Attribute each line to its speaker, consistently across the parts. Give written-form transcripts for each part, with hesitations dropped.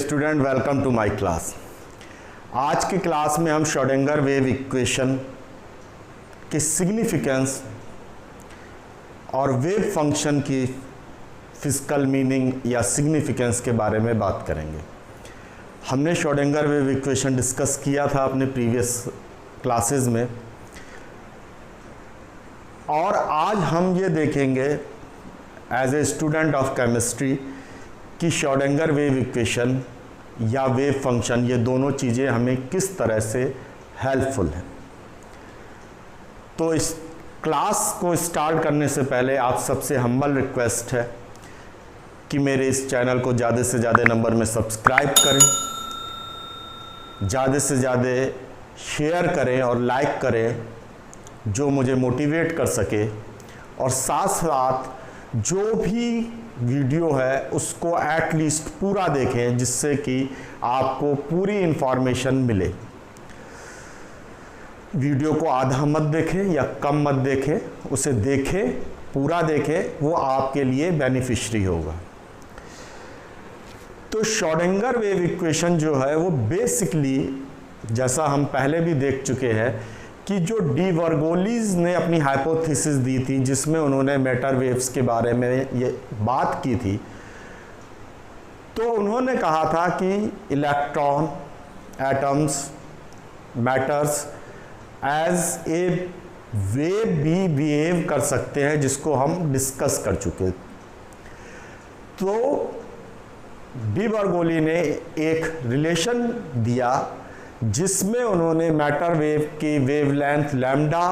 Speaker 1: Student, welcome to my class. आज की class में हम श्रोडिंगर वेव इक्वेशन की सिग्निफिकेंस और वेव फंक्शन की फिजिकल मीनिंग या सिग्निफिकेंस के बारे में बात करेंगे। हमने श्रोडिंगर वेव इक्वेशन डिस्कस किया था अपने प्रीवियस क्लासेस में, और आज हम ये देखेंगे as a student of chemistry कि श्रोडिंगर वेव इक्वेशन या वेव फंक्शन, ये दोनों चीज़ें हमें किस तरह से हेल्पफुल हैं। तो इस क्लास को स्टार्ट करने से पहले आप सबसे हम्बल रिक्वेस्ट है कि मेरे इस चैनल को ज़्यादा से ज़्यादा नंबर में सब्सक्राइब करें, ज़्यादा से ज़्यादा शेयर करें और लाइक करें, जो मुझे मोटिवेट कर सके, और साथ साथ जो भी वीडियो है उसको एटलीस्ट पूरा देखें, जिससे कि आपको पूरी इंफॉर्मेशन मिले। वीडियो को आधा मत देखें या कम मत देखें, उसे देखें, पूरा देखें, वो आपके लिए बेनिफिशियरी होगा। तो श्रोडिंगर वेव इक्वेशन जो है वो बेसिकली, जैसा हम पहले भी देख चुके हैं कि जो डी वर्गोलीज ने अपनी हाइपोथेसिस दी थी, जिसमें उन्होंने मैटर वेव्स के बारे में ये बात की थी, तो उन्होंने कहा था कि electron, atoms, matters as a wave भी बिहेव कर सकते हैं, जिसको हम डिस्कस कर चुके। तो डी वर्गोली ने एक रिलेशन दिया जिसमें उन्होंने मैटर वेव की वेवलेंथ लैम्डा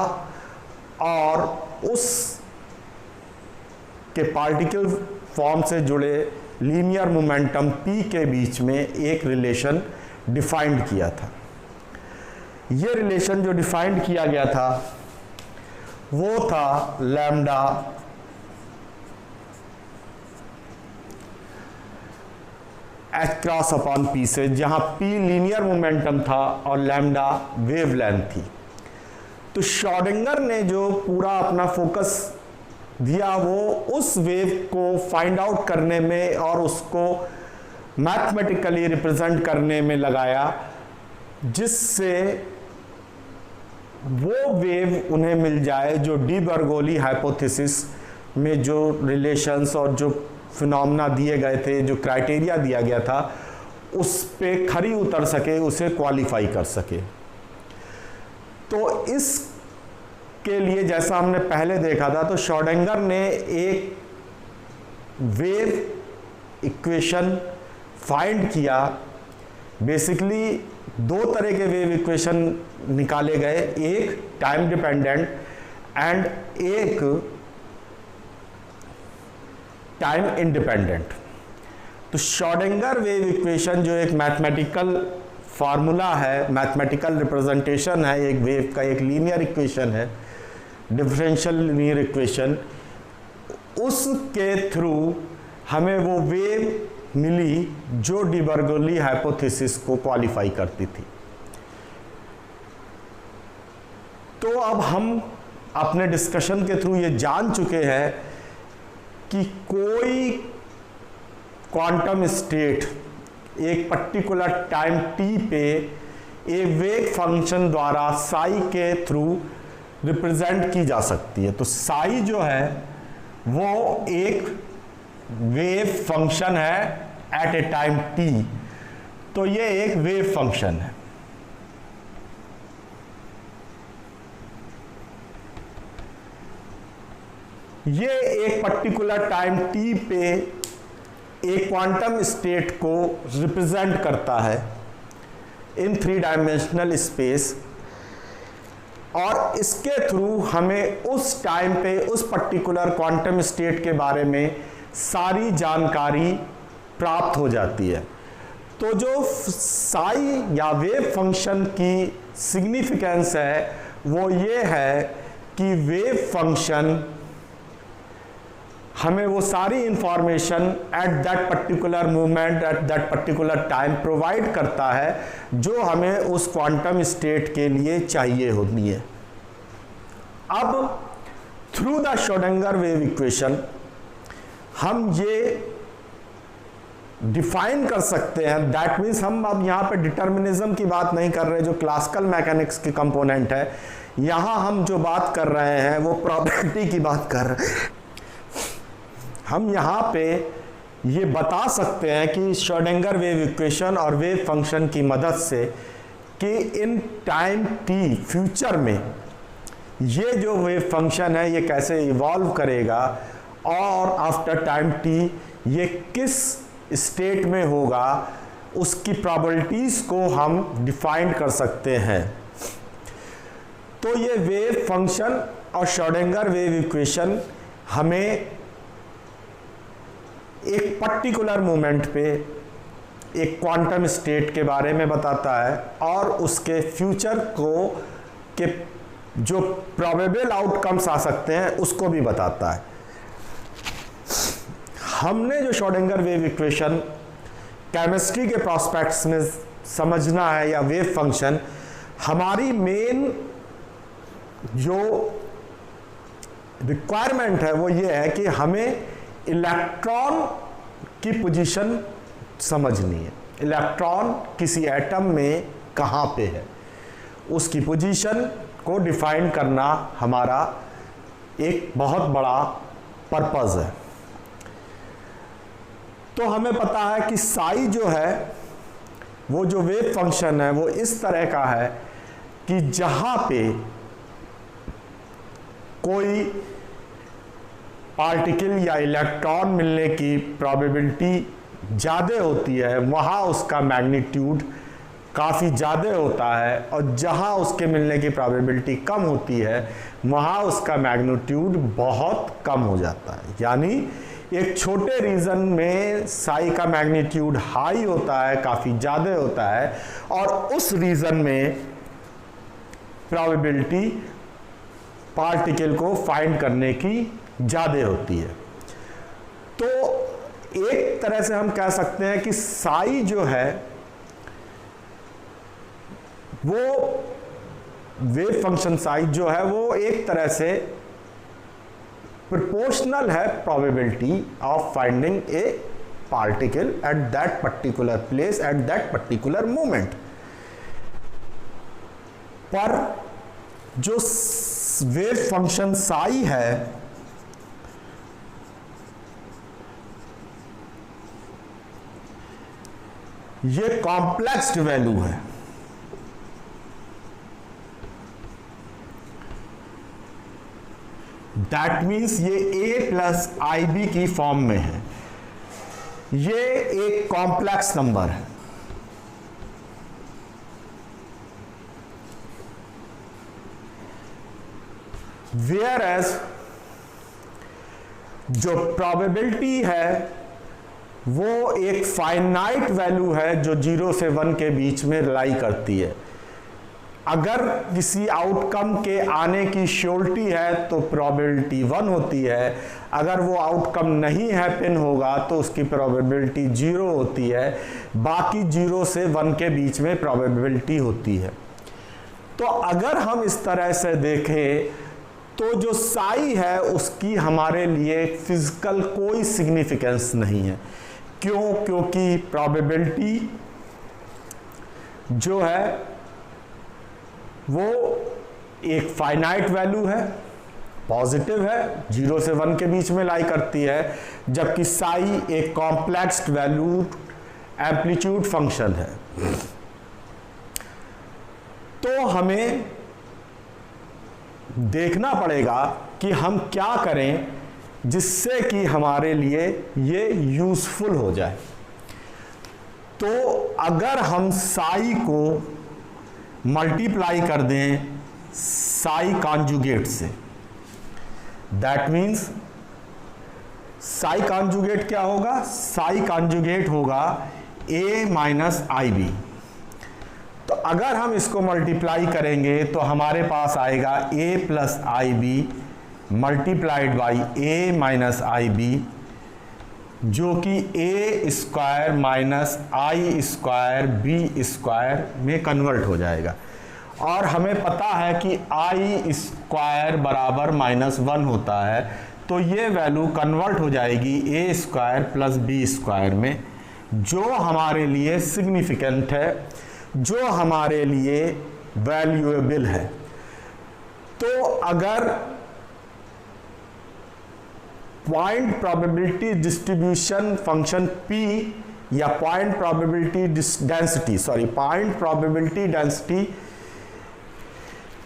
Speaker 1: और उस के पार्टिकल फॉर्म से जुड़े लीनियर मोमेंटम p के बीच में एक रिलेशन डिफाइंड किया था। ये रिलेशन जो डिफाइंड किया गया था वो था lambda H cross upon P से, जहां p लीनियर मोमेंटम था और लैम्डा वेवलेंथ थी। तो श्रोडिंगर ने जो पूरा अपना फोकस दिया वो उस वेव को फाइंड आउट करने में और उसको मैथमेटिकली रिप्रेजेंट करने में लगाया, जिससे वो वेव उन्हें मिल जाए जो डी बर्गोली हाइपोथेसिस में जो रिलेशंस और जो फिनोमेना दिए गए थे, जो क्राइटेरिया दिया गया था, उस पे खरी उतर सके, उसे क्वालिफाई कर सके। तो इसके लिए, जैसा हमने पहले देखा था, तो श्रोडिंगर ने एक वेव इक्वेशन फाइंड किया। बेसिकली दो तरह के वेव इक्वेशन निकाले गए, एक टाइम डिपेंडेंट एंड एक टाइम इंडिपेंडेंट। तो श्रोडिंगर वेव इक्वेशन जो एक मैथमेटिकल फार्मूला है, मैथमेटिकल रिप्रेजेंटेशन है एक वेव का, एक लीनियर इक्वेशन है, डिफरेंशियल लीनियर इक्वेशन, उसके थ्रू हमें वो वेव मिली जो डी बर्गोली हाइपोथेसिस को क्वालिफाई करती थी। तो अब हम अपने डिस्कशन के थ्रू ये जान चुके हैं कि कोई क्वांटम स्टेट एक पर्टिकुलर टाइम t पे ए वेव फंक्शन द्वारा साई के थ्रू रिप्रेजेंट की जा सकती है। तो साई जो है वो एक वेव फंक्शन है एट ए टाइम t, तो ये एक वेव फंक्शन है। ये एक पर्टिकुलर टाइम t पे एक क्वांटम स्टेट को रिप्रेजेंट करता है इन 3 डायमेंशनल स्पेस, और इसके थ्रू हमें उस टाइम पे उस पर्टिकुलर क्वांटम स्टेट के बारे में सारी जानकारी प्राप्त हो जाती है। तो जो साई या वेव फंक्शन की सिग्निफिकेंस है वो ये है कि वेव फंक्शन हमें वो सारी information at that particular moment, at that particular time provide करता है जो हमें उस क्वांटम स्टेट के लिए चाहिए होती है। अब through the Schrodinger wave equation हम ये डिफाइन कर सकते हैं। दैट मीन्स हम अब यहाँ पे डिटर्मिनिज्म की बात नहीं कर रहे जो क्लासिकल मैकेनिक्स के कंपोनेंट है, यहाँ हम जो बात कर रहे हैं वो प्रोबेबिलिटी की बात कर रहे हैं। हम यहाँ पे ये बता सकते हैं कि श्रोडिंगर वेव इक्वेशन और वेव फंक्शन की मदद से कि इन टाइम t फ्यूचर में ये जो वेव फंक्शन है ये कैसे इवॉल्व करेगा और आफ्टर टाइम t ये किस स्टेट में होगा, उसकी प्रोबेबिलिटीज को हम डिफाइन कर सकते हैं। तो ये वेव फंक्शन और श्रोडिंगर वेव इक्वेशन हमें एक पर्टिकुलर मोमेंट पे एक क्वांटम स्टेट के बारे में बताता है और उसके फ्यूचर को के जो प्रोबेबल आउटकम्स आ सकते हैं उसको भी बताता है। हमने जो श्रोडिंगर वेव इक्वेशन केमिस्ट्री के प्रोस्पेक्ट्स में समझना है या वेव फंक्शन, हमारी मेन जो रिक्वायरमेंट है वो ये है कि हमें इलेक्ट्रॉन की पोजीशन समझनी है। इलेक्ट्रॉन किसी एटम में कहाँ पे है, उसकी पोजीशन को डिफाइन करना हमारा एक बहुत बड़ा पर्पस है। तो हमें पता है कि साई जो है वो जो वेव फंक्शन है वो इस तरह का है कि जहाँ पे कोई पार्टिकल या इलेक्ट्रॉन मिलने की प्रोबेबिलिटी ज़्यादा होती है वहाँ उसका मैग्नीट्यूड काफ़ी ज़्यादा होता है, और जहाँ उसके मिलने की प्रोबेबिलिटी कम होती है वहाँ उसका मैग्नीट्यूड बहुत कम हो जाता है। यानी एक छोटे रीजन में साई का मैग्नीट्यूड हाई होता है, काफ़ी ज़्यादा होता है, और उस रीजन में प्रोबेबिलिटी पार्टिकल को फाइंड करने की ज़्यादा होती है। तो एक तरह से हम कह सकते हैं कि साई जो है वो वेव फंक्शन साई जो है वो एक तरह से प्रोपोर्शनल है probability of finding A particle at that particular place at that particular moment. पर जो वेव फंक्शन साई है ये कॉम्प्लेक्स वैल्यू है। दैट मीन्स ये a प्लस आई बी की फॉर्म में है। ये एक कॉम्प्लेक्स नंबर है। वेयर एज जो प्रोबेबिलिटी है वो एक फाइनाइट वैल्यू है जो 0 से 1 के बीच में लाई करती है। अगर किसी आउटकम के आने की श्योरिटी है तो प्रोबेबिलिटी 1 होती है, अगर वो आउटकम नहीं हैपन होगा तो उसकी प्रोबेबिलिटी 0 होती है, बाकी 0 से 1 के बीच में प्रोबेबिलिटी होती है। तो अगर हम इस तरह से देखें तो जो साई है उसकी हमारे लिए फिजिकल कोई सिग्निफिकेंस नहीं है। क्यों? क्योंकि प्रोबेबिलिटी जो है वो एक फाइनाइट वैल्यू है, पॉजिटिव है, 0 से 1 के बीच में लाई करती है, जबकि साई एक कॉम्प्लेक्स वैल्यू एम्पलीट्यूड फंक्शन है। तो हमें देखना पड़ेगा कि हम क्या करें जिससे कि हमारे लिए ये यूजफुल हो जाए। तो अगर हम साई को मल्टीप्लाई कर दें साई कॉन्जुगेट से, दैट मीन्स साई कॉन्जुगेट क्या होगा? साई कॉन्जुगेट होगा a माइनस आई बी। तो अगर हम इसको मल्टीप्लाई करेंगे तो हमारे पास आएगा a plus I B multiplied by a minus I B, जो कि a square minus I square B square में कन्वर्ट हो जाएगा। और हमें पता है कि आई स्क्वायर बराबर -1 होता है, तो ये वैल्यू कन्वर्ट हो जाएगी a square plus B square में, जो हमारे लिए सिग्निफिकेंट है, जो हमारे लिए वैल्यूएबल है। तो अगर point probability distribution function P या पॉइंट प्रोबेबिलिटी डेंसिटी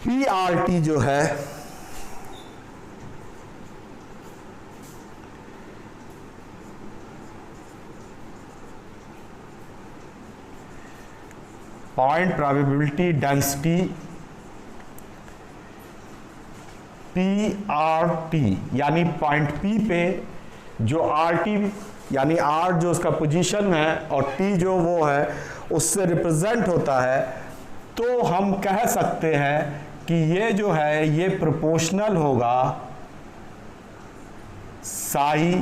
Speaker 1: PRT जो है पॉइंट प्रोबेबिलिटी डेंसिटी PRT यानी पॉइंट P पे जो RT यानी R जो उसका पोजीशन है और T जो वो है उससे रिप्रेजेंट होता है, तो हम कह सकते हैं कि ये जो है ये प्रोपोर्शनल होगा Sai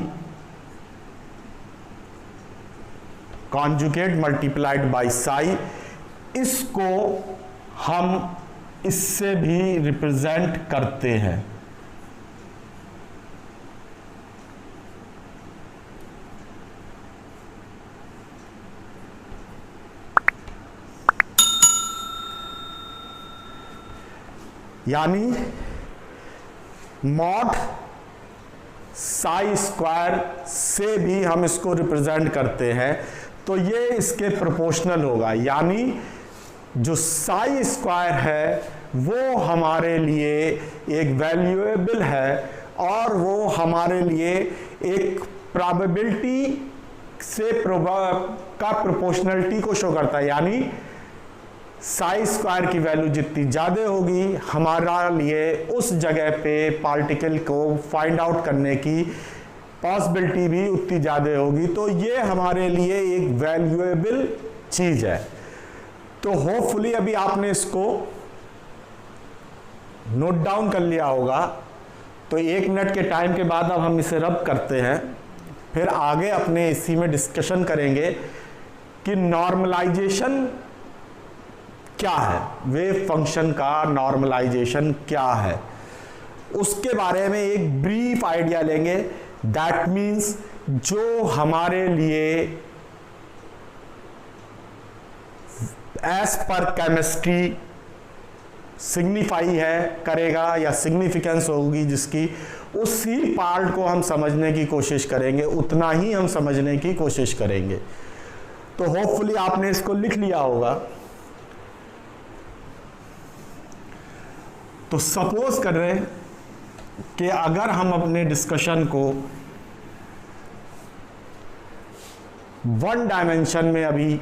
Speaker 1: conjugate multiplied by Sai. इसको हम इससे भी रिप्रेजेंट करते हैं। यानी मॉड साई स्क्वायर से भी हम इसको रिप्रेजेंट करते हैं, तो ये इसके प्रोपोर्शनल होगा। यानी जो साई स्क्वायर है वो हमारे लिए एक वैल्यूएबल है और वो हमारे लिए एक प्रोबेबिलिटी से का प्रोपोर्शनलिटी को शो करता है। यानी साई स्क्वायर की वैल्यू जितनी ज़्यादा होगी, हमारा लिए उस जगह पे पार्टिकल को फाइंड आउट करने की पॉसिबिलिटी भी उतनी ज़्यादा होगी। तो ये हमारे लिए एक वैल्यूएबल चीज़ है। तो होपफुली अभी आपने इसको नोट डाउन कर लिया होगा। तो 1 मिनट के टाइम के बाद अब हम इसे रब करते हैं, फिर आगे अपने इसी में डिस्कशन करेंगे कि नॉर्मलाइजेशन क्या है, वेव फंक्शन का नॉर्मलाइजेशन क्या है, उसके बारे में एक ब्रीफ आइडिया लेंगे। दैट मीन्स जो हमारे लिए एज पर केमिस्ट्री सिग्निफाई है करेगा या सिग्निफिकेंस होगी जिसकी, उसी पार्ट को हम समझने की कोशिश करेंगे, उतना ही हम समझने की कोशिश करेंगे। तो होपफुली आपने इसको लिख लिया होगा। तो सपोज कर रहे हैं कि अगर हम अपने डिस्कशन को 1 डायमेंशन में अभी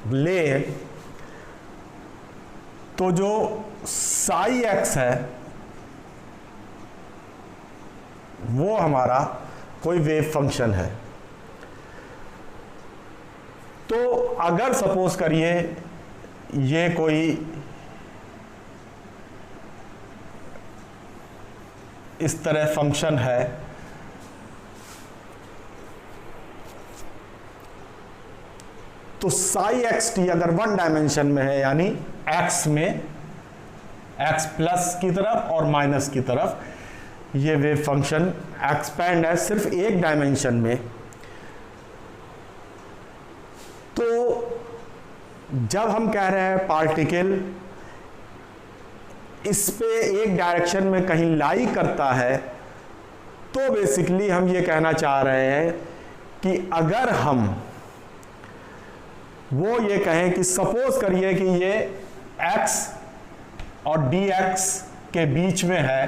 Speaker 1: ले, तो जो साई एक्स है वो हमारा कोई वेव फंक्शन है। तो अगर सपोज करिए ये कोई इस तरह फंक्शन है, तो साई एक्स टी अगर 1 डायमेंशन में है, यानी एक्स में एक्स प्लस की तरफ और माइनस की तरफ, ये वेव फंक्शन एक्सपैंड है सिर्फ 1 डायमेंशन में। तो जब हम कह रहे हैं पार्टिकल इस पे एक डायरेक्शन में कहीं लाई करता है, तो बेसिकली हम ये कहना चाह रहे हैं कि अगर हम वो ये कहें कि सपोज करिए कि ये x और dx के बीच में है,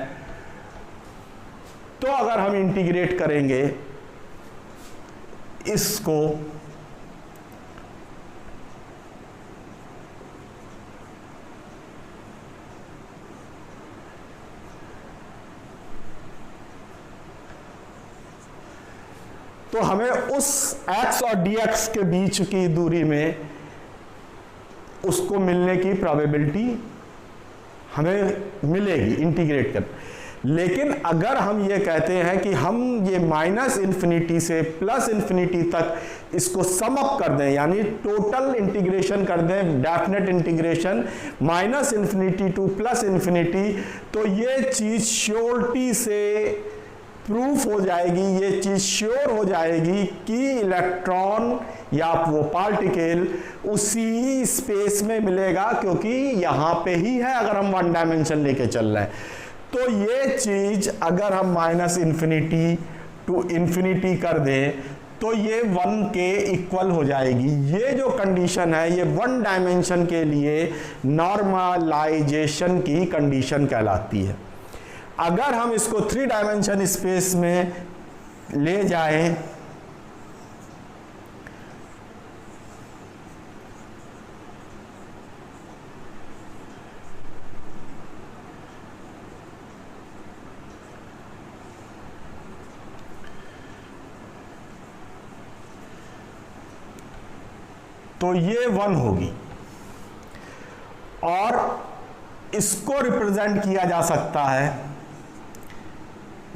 Speaker 1: तो अगर हम इंटीग्रेट करेंगे इसको, तो हमें उस x और dx के बीच की दूरी में उसको मिलने की प्रोबेबिलिटी हमें मिलेगी इंटीग्रेट कर। लेकिन अगर हम ये कहते हैं कि हम ये -इन्फिनिटी से +इन्फिनिटी तक इसको सम अप कर दें, यानी टोटल इंटीग्रेशन कर दें, definite integration -infinity to +infinity, तो ये चीज श्योरिटी से प्रूफ हो जाएगी, ये चीज श्योर हो जाएगी कि इलेक्ट्रॉन या वो पार्टिकल उसी स्पेस में मिलेगा, क्योंकि यहां पे ही है अगर हम वन डायमेंशन लेके चल रहे हैं। तो ये चीज अगर हम माइनस इन्फिनिटी टू इन्फिनिटी कर दें तो ये 1 के इक्वल हो जाएगी। ये जो कंडीशन है ये वन डायमेंशन के लिए नॉर्मलाइजेशन की कंडीशन कहलाती है। अगर हम इसको 3 डायमेंशन स्पेस में ले जाएं तो ये 1 होगी, और इसको रिप्रेजेंट किया जा सकता है,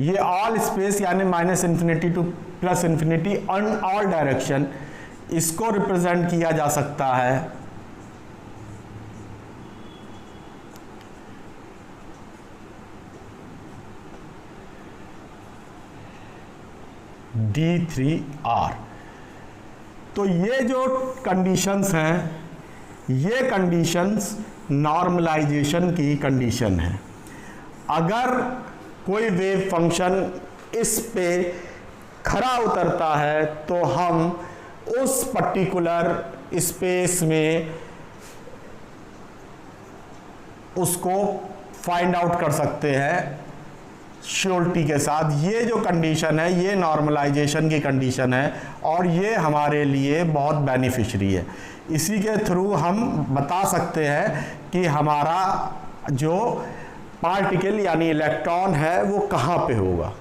Speaker 1: ये ऑल स्पेस यानी minus infinity two plus infinity on all direction, इसको रिप्रेजेंट किया जा सकता है D3R। तो ये जो कंडीशंस हैं ये कंडीशंस नॉर्मलाइजेशन की कंडीशन है। अगर कोई वेव फंक्शन इस पे खरा उतरता है तो हम उस पर्टिकुलर स्पेस में उसको फाइंड आउट कर सकते हैं श्योरिटी के साथ। ये जो कंडीशन है ये नॉर्मलाइजेशन की कंडीशन है और ये हमारे लिए बहुत बेनिफिशियरी है। इसी के थ्रू हम बता सकते हैं कि हमारा जो पार्टिकल यानी इलेक्ट्रॉन है वो कहाँ पे होगा।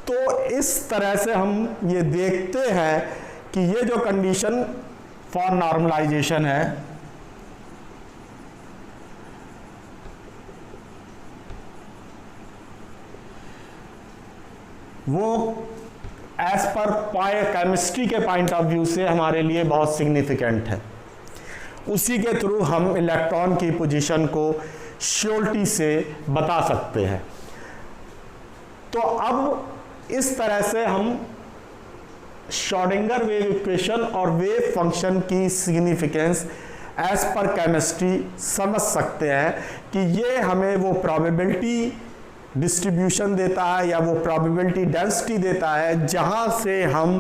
Speaker 1: तो इस तरह से हम ये देखते हैं कि ये जो कंडीशन फॉर नॉर्मलाइजेशन है वो एज पर केमिस्ट्री के पॉइंट ऑफ व्यू से हमारे लिए बहुत सिग्निफिकेंट है। उसी के थ्रू हम इलेक्ट्रॉन की पोजीशन को श्योरिटी से बता सकते हैं। तो अब इस तरह से हम श्रोडिंगर वेव इक्वेशन और वेव फंक्शन की सिग्निफिकेंस एज पर केमिस्ट्री समझ सकते हैं कि ये हमें वो प्रोबेबिलिटी डिस्ट्रीब्यूशन देता है या वो प्रोबेबिलिटी डेंसिटी देता है जहां से हम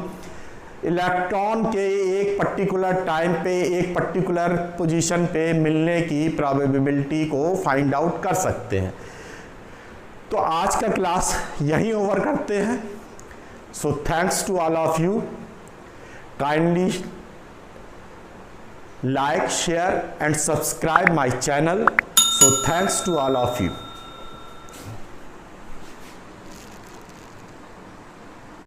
Speaker 1: इलेक्ट्रॉन के एक पर्टिकुलर टाइम पे एक पर्टिकुलर पोजीशन पे मिलने की प्रोबेबिलिटी को फाइंड आउट कर सकते हैं। तो आज का क्लास यहीं ओवर करते हैं। So thanks to all of you. Kindly like, share and subscribe my channel. So thanks to all of you.